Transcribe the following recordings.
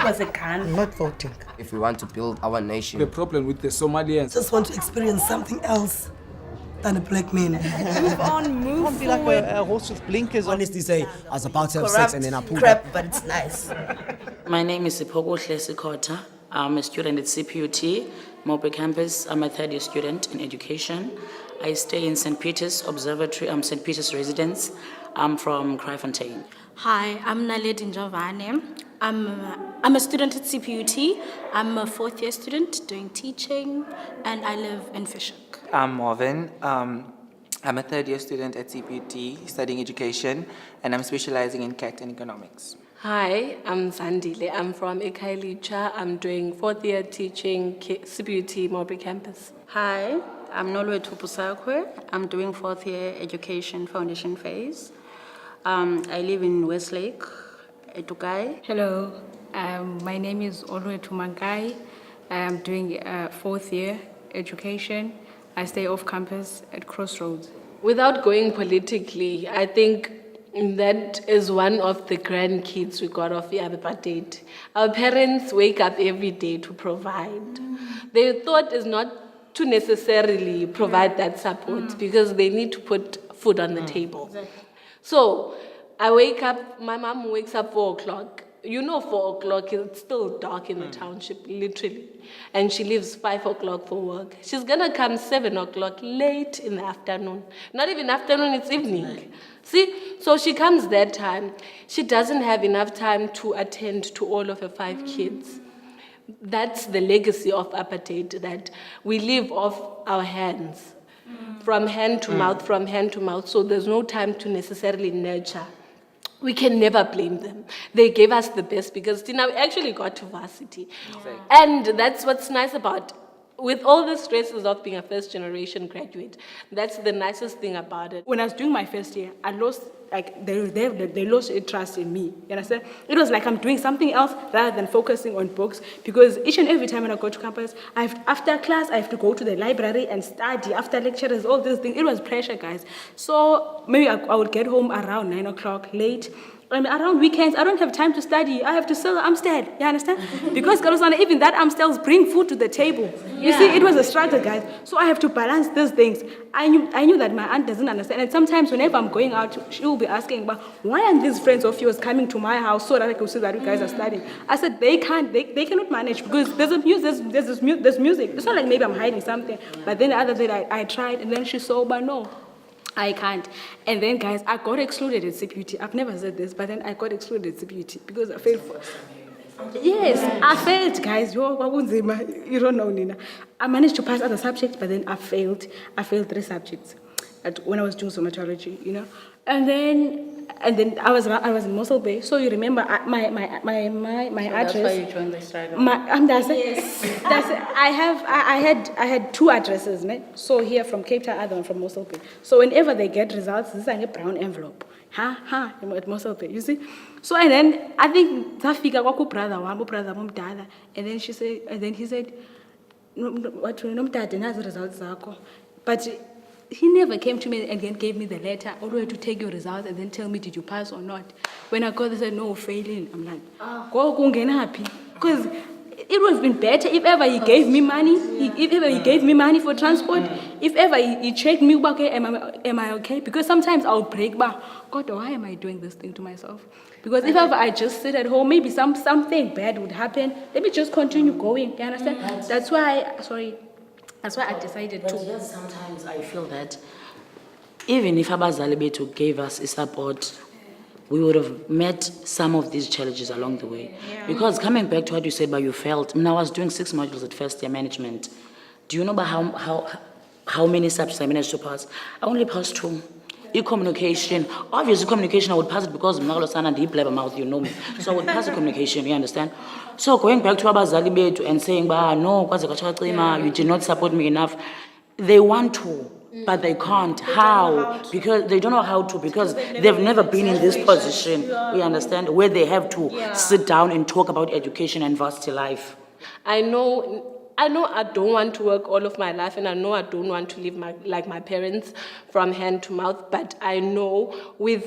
was a gun. I'm not voting. If we want to build our nation. The problem with the Somalians. Just want to experience something else than a black man. Move on, move Can't be like a horse with blinkers on. Honestly say, I was about to have Corrupt sex and then I pulled crap, up. but it's nice. My name is Sipokuhle Sikota. I'm a student at CPUT, Mobile Campus. I'm a third-year student in education. I stay in St. Peter's Observatory. I'm St. Peter's residence. I'm from Kraaifontein. Hi, I'm Naledi Njavane. I'm a student at CPUT. I'm a fourth-year student doing teaching, and I live in Fishhook. I'm Marvin. I'm a third-year student at CPUT studying education, and I'm specializing in CAT and economics. Hi, I'm Zandile. I'm from Ekailicha. I'm doing fourth-year teaching CPUT Mobile Campus. Hi, I'm Nolwe Tupusakwe. I'm doing fourth-year education foundation phase. I live in Westlake, Etukai. Hello, my name is Olwe Tumankai. I'm doing fourth year education. I stay off campus at Crossroads. Without going politically, I think that is one of the grandkids we got of the apartheid. Our parents wake up every day to provide. Their thought is not to necessarily provide that support because they need to put food on the table. Exactly. So I wake up, my mom wakes up 4 o'clock. You know 4 o'clock, it's still dark in the township, literally. And she leaves 5 o'clock for work. She's gonna come 7 o'clock late in the afternoon. Not even afternoon, it's evening. See, so she comes that time. She doesn't have enough time to attend to all of her 5 kids. That's the legacy of apartheid, that we live off our hands. From hand to mouth, from hand to mouth. So there's no time to necessarily nurture. We can never blame them. They gave us the best because Tina actually got to varsity. Yeah. And that's what's nice about, with all the stresses of being a first generation graduate, that's the nicest thing about it. When I was doing my first year, I lost, they lost trust in me. You understand? It was like I'm doing something else rather than focusing on books, because each and every time when I go to campus, after class, I have to go to the library and study. After lectures, all these things. It was pressure, guys. So maybe I would get home around 9 o'clock late. And around weekends, I don't have time to study. I have to sell Amstel, you understand? Because even that Amstels bring food to the table. You see, it was a struggle, guys. So I have to balance these things. I knew that my aunt doesn't understand. And sometimes whenever I'm going out, she will be asking, but why aren't these friends of yours coming to my house so that I can see that you guys are studying? I said, they cannot manage because there's music. It's not like maybe I'm hiding something. But then the other day I tried, and then she saw, but no, I can't. And then, guys, I got excluded at CPUT. I've never said this, but then I got excluded at CPUT because I failed. Yes, I failed, guys. You don't know, Nina. I managed to pass other subjects, but then I failed. I failed 3 subjects when I was doing somatology, you know. And then I was in Mossel Bay. So you remember my address. That's why you joined the struggle. Yes. I had 2 addresses, man. So here from Cape Town, other one from Mossel Bay. So whenever they get results, this is like a brown envelope. At Mossel Bay, you see. So and then I think Zafika kwaku brother mumdala, and then he said, "What nomdade nazi results zakho." But he never came to me and then gave me the letter, all the way to take your results and then tell me, did you pass or not? When I got, they said, no, failing. I'm like, go get happy. Because it would have been better if ever he gave me money, if ever he gave me money for transport, if ever he checked me, okay, am I okay? Because sometimes I'll break, but God, why am I doing this thing to myself? Because if ever I just sit at home, maybe something bad would happen. Let me just continue going, you understand? That's why I decided but to. Yes, sometimes I feel that even if Abazali Betu gave us a support, we would have met some of these challenges along the way. Yeah. Because coming back to what you said about you felt, I was doing 6 modules at first year management. Do you know about how many subjects I managed to pass? I only passed 2. E-communication. Obviously, communication, I would pass it because I'm not a deep level mouth, you know me. So I would pass the communication, you understand? So going back to Abazali Betu and saying, no, you did not support me enough. They want to, but they can't. How? Because they don't know how to, because they've never been in this position, you understand, where they have to sit down and talk about education and varsity life. I know I don't want to work all of my life, and I know I don't want to live like my parents from hand to mouth, but I know with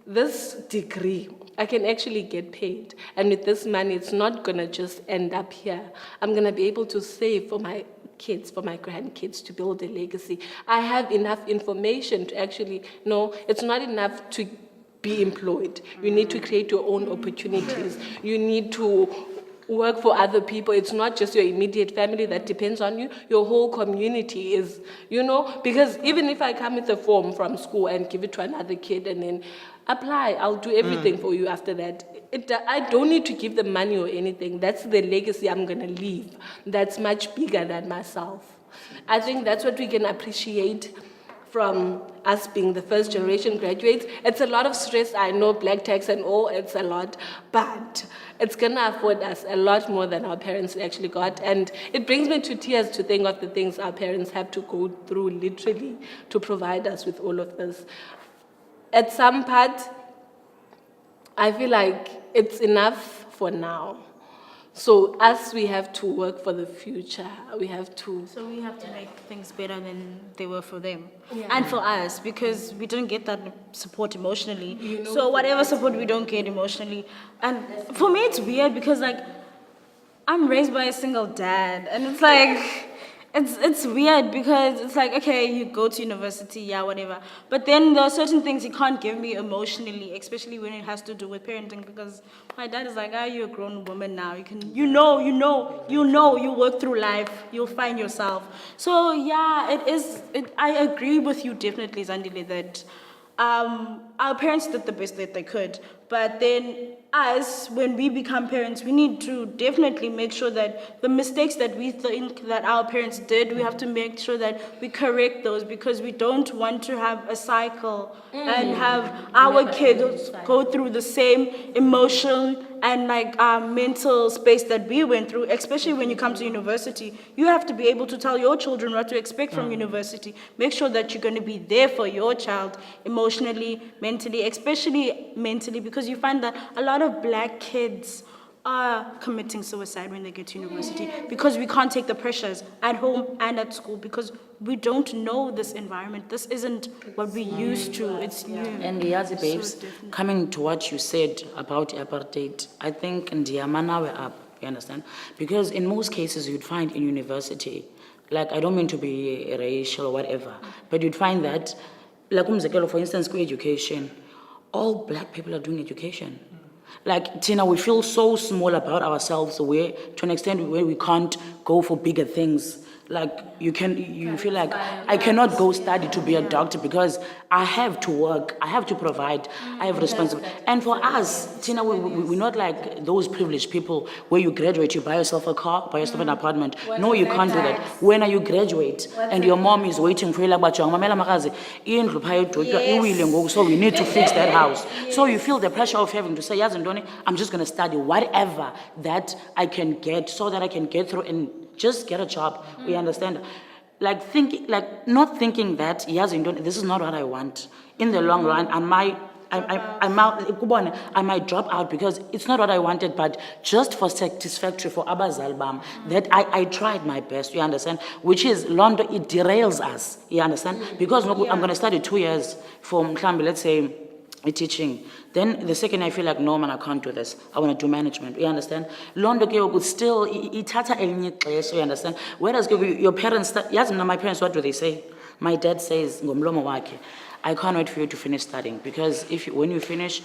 this degree, I can actually get paid. And with this money, it's not gonna just end up here. I'm gonna be able to save for my kids, for my grandkids, to build a legacy. I have enough information to actually know it's not enough to be employed. You need to create your own opportunities. You need to work for other people. It's not just your immediate family that depends on you. Your whole community is, because even if I come with a form from school and give it to another kid and then apply, I'll do everything for you after that. I don't need to give them money or anything. That's the legacy I'm going to leave. That's much bigger than myself. I think that's what we can appreciate from us being the first generation graduates. It's a lot of stress, I know, black tax and all, it's a lot, but it's gonna afford us a lot more than our parents actually got. And it brings me to tears to think of the things our parents have to go through literally to provide us with all of this. At some part, I feel like it's enough for now. So us, we have to work for the future. We have to. So we have to make things better than they were for them and for us, because we don't get that support emotionally. So whatever support we don't get emotionally, and for me it's weird because like I'm raised by a single dad, and it's like. It's weird because it's like, okay, you go to university, yeah, whatever. But then there are certain things he can't give me emotionally, especially when it has to do with parenting, because my dad is like, you're a grown woman now. You work through life, you'll find yourself. So yeah, I agree with you definitely, Zandile, that our parents did the best that they could. But then us, when we become parents, we need to definitely make sure that the mistakes that we think that our parents did, we have to make sure that we correct those, because we don't want to have a cycle and have our kids go through the same emotional and mental space that we went through, especially when you come to university. You have to be able to tell your children what to expect from university. Make sure that you're going to be there for your child emotionally, mentally, especially mentally, because you find that a lot of black kids are committing suicide when they get to university because we can't take the pressures at home and at school because we don't know this environment. This isn't what we used to. It's new. And Yazi, babes, coming to what you said about apartheid, I think Ndiamana were up, you understand? Because in most cases you'd find in university, like I don't mean to be racial or whatever, but you'd find that, like for instance, education, all black people are doing education. Like, Tina, we feel so small about ourselves to an extent where we can't go for bigger things. Like, you feel like, I cannot go study to be a doctor because I have to work, I have to provide, I have responsibility. And for us, Tina, we're not like those privileged people where you graduate, you buy yourself a car, buy yourself an apartment. No, you can't do that. When you graduate and your mom is waiting for you, like, so we need to fix that house. So you feel the pressure of having to say, I'm just going to study whatever that I can get so that I can get through and just get a job. We understand. Not thinking that, this is not what I want. In the long run, I might drop out because it's not what I wanted, but just for satisfactory for Abazal Bam, that I tried my best, you understand? Which is, London, it derails us, you understand? Because I'm going to study 2 years for, let's say, teaching. Then the second I feel like, no man, I can't do this. I want to do management. You understand? Londo could still itata elinye ixesha, you understand? Whereas your parents, my parents, what do they say? My dad says, ngomlomo wakhe, I can't wait for you to finish studying because when you finish,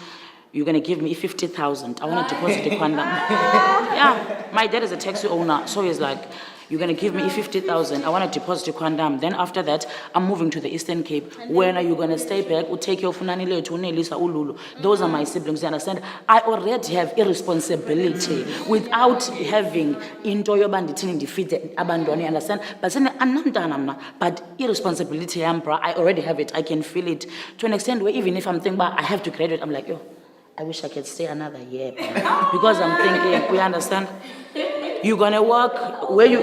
you're going to give me 50,000. I want to deposit the quantum. Yeah, my dad is a taxi owner, so he's like, you're going to give me 50,000. I want to deposit the quantum. Then after that, I'm moving to the Eastern Cape. When are you going to stay back? We'll take your funani letu, Lisa Ululu. Those are my siblings, you understand? I already have irresponsibility without having into your bandit defeated, abandoned, you understand? But irresponsibility, I already have it. I can feel it to an extent where even if I'm thinking about I have to graduate, I'm like, I wish I could stay another year. Because I'm thinking, we understand? You're gonna work where you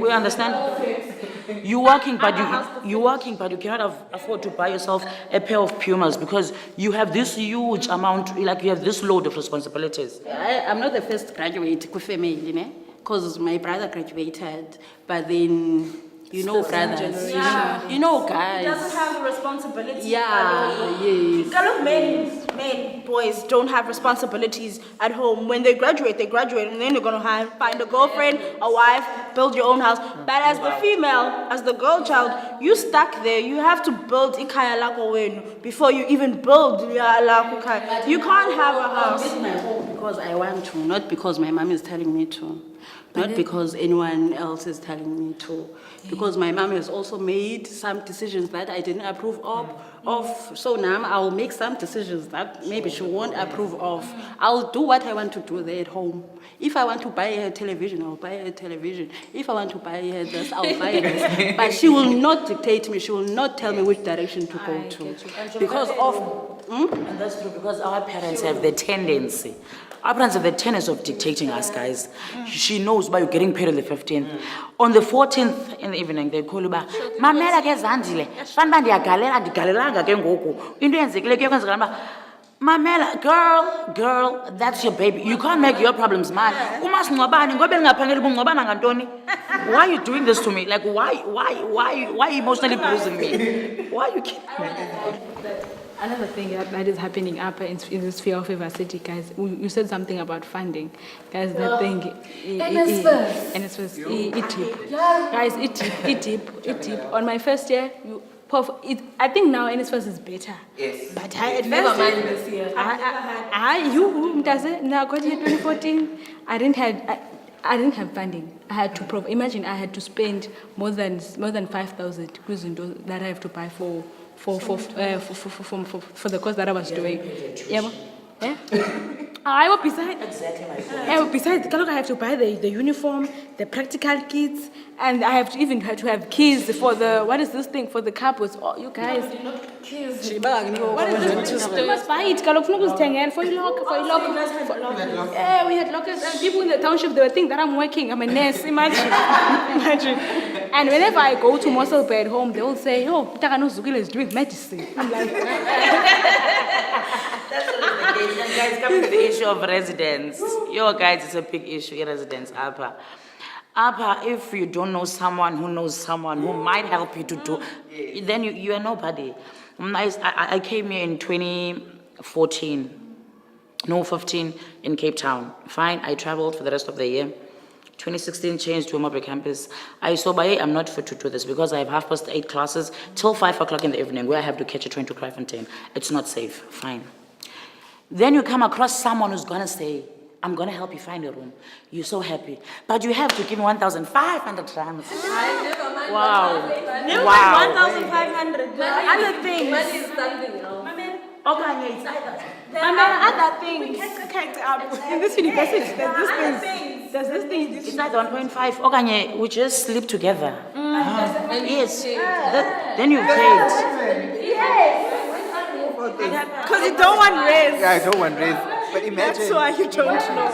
we understand. You're working, but you cannot afford to buy yourself a pair of Pumas because you have this huge amount, like you have this load of responsibilities. I'm not the first graduate with family, because my brother graduated, but then brothers. Yeah. Guys. He doesn't have the responsibility. Yeah, yes. men, boys, don't have responsibilities at home. When they graduate, and then you're gonna find a girlfriend, a wife, build your own house. But as the female, as the girl child, you stuck there. You have to build ikaya lako wenu before you even build ya lako kaya. You can't have a house. Build my home because I want to, not because my mom is telling me to. Not because anyone else is telling me to. Because my mom has also made some decisions that I didn't approve of. So now I'll make some decisions that maybe she won't approve of. I'll do what I want to do there at home. If I want to buy her television, I'll buy her television. If I want to buy her this, I'll buy her this. But she will not dictate me. She will not tell me which direction to go to. Because of... And that's true, because our parents have the tendency. Our parents have the tendency of dictating us, guys. She knows by you getting paid on the 15th. On the 14th in the evening, they call you back. Mamela ke zandile. Fanba ndiyagalelanga ke ngoku. Into yenzekile ke kwenzeka ba. Mamela, girl, that's your baby. You can't make your problems mine. Umasingcwabane ngoba lingaphangeli bungcwabana ngantoni? Why are you doing this to me? Like why are you emotionally bruising me? Why are you kidding me? Another thing that is happening up in the sphere of City, guys, you said something about funding. Guys, that thing... NSFAS, ETIP. Guys, ETIP. On my first year, I think now NSFAS is better. Yes. But never mind this year. You got here 2014, I didn't have funding. I had to imagine I had to spend more than 5,000 that I have to buy for the course that I was doing. Yeah. I will besides I have to buy the uniform, the practical kits, and I have to even to have keys for the what is this thing for the cupboards? Oh, you guys. Keys. What is this? You must buy it. For your locker. Yeah, we had lockers and people in the township they would think that I'm working. I'm a nurse. Imagine. And whenever I go to Mossel Bay at home, they will say, "Oh, Takano Zugile is doing medicine." I'm like. That's what is the case. And guys, coming to the issue of residence. Guys, it's a big issue, residence. Apa, if you don't know someone who knows someone who might help you to do, then you are nobody. I came here in 15 in Cape Town. Fine, I traveled for the rest of the year. 2016 changed to a mobile campus. I saw I'm not fit to do this because I have 8:30 classes till 5 o'clock in the evening where I have to catch a train to Kraaifontein. It's not safe. Fine. Then you come across someone who's gonna say, I'm gonna help you find a room. You're so happy. But you have to give me 1,500 rands. Wow. Never mind 1,500. Other things. Money is something else. Okay, it's other things. We can't up. In this university, there's this thing. It's like 1.5. Okay, we just sleep together. Yes. Then you paid. Yes. Because you don't want raise. Yeah, I don't want raise. But imagine. That's why you don't know.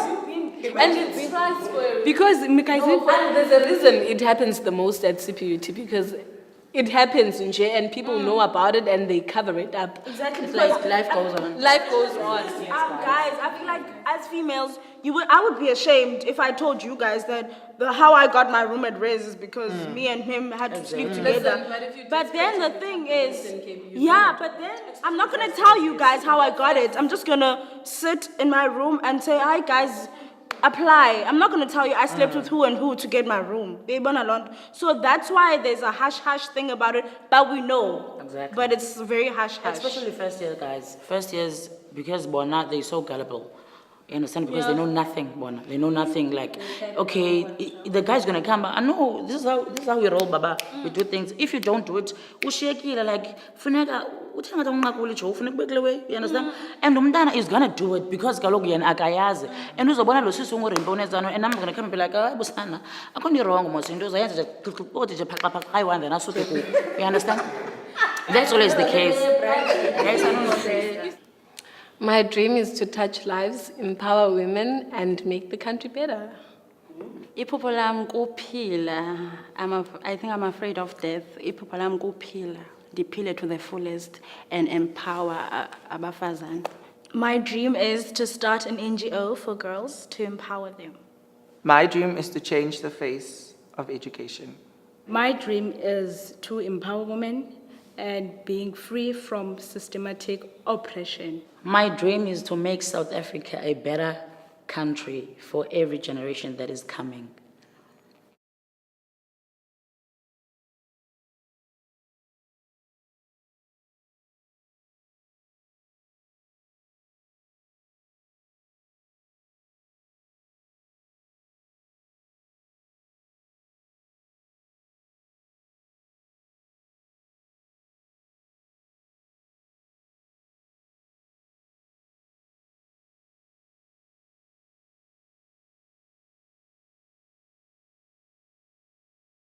And it's trustworthy. Because And there's a reason it happens the most at CPUT because it happens in J and people know about it and they cover it up. Exactly. It's like life goes on. Life goes on. Guys, I feel like as females, I would be ashamed if I told you guys that how I got my room at Rez is because me and him had to sleep together. Listen, but then the thing is, but then I'm not gonna tell you guys how I got it. I'm just gonna sit in my room and say, hi guys, apply. I'm not gonna tell you I slept with who and who to get my room. So that's why there's a hush thing about it, but we know. Exactly. But it's very hush. Especially first year guys. First years, because Bona, they're so gullible. You understand? Because they know nothing, Bona. They know nothing. Like, okay, the guy's gonna come. I know this is how we roll, Baba. We do things. If you don't do it, like, you understand? And Umdana is gonna do it because Galogian Akayaze. And who's a one of those who are in Bonezano, and I'm gonna come and be like, I was Hannah. I can't be wrong, most Windows. I want and I saw the you understand? That's always the case. Guys, I don't know. My dream is to touch lives, empower women, and make the country better. I think I'm afraid of death. Diphile to the fullest and empower abafazane. My dream is to start an NGO for girls to empower them. My dream is to change the face of education. My dream is to empower women and being free from systematic oppression. My dream is to make South Africa a better country for every generation that is coming.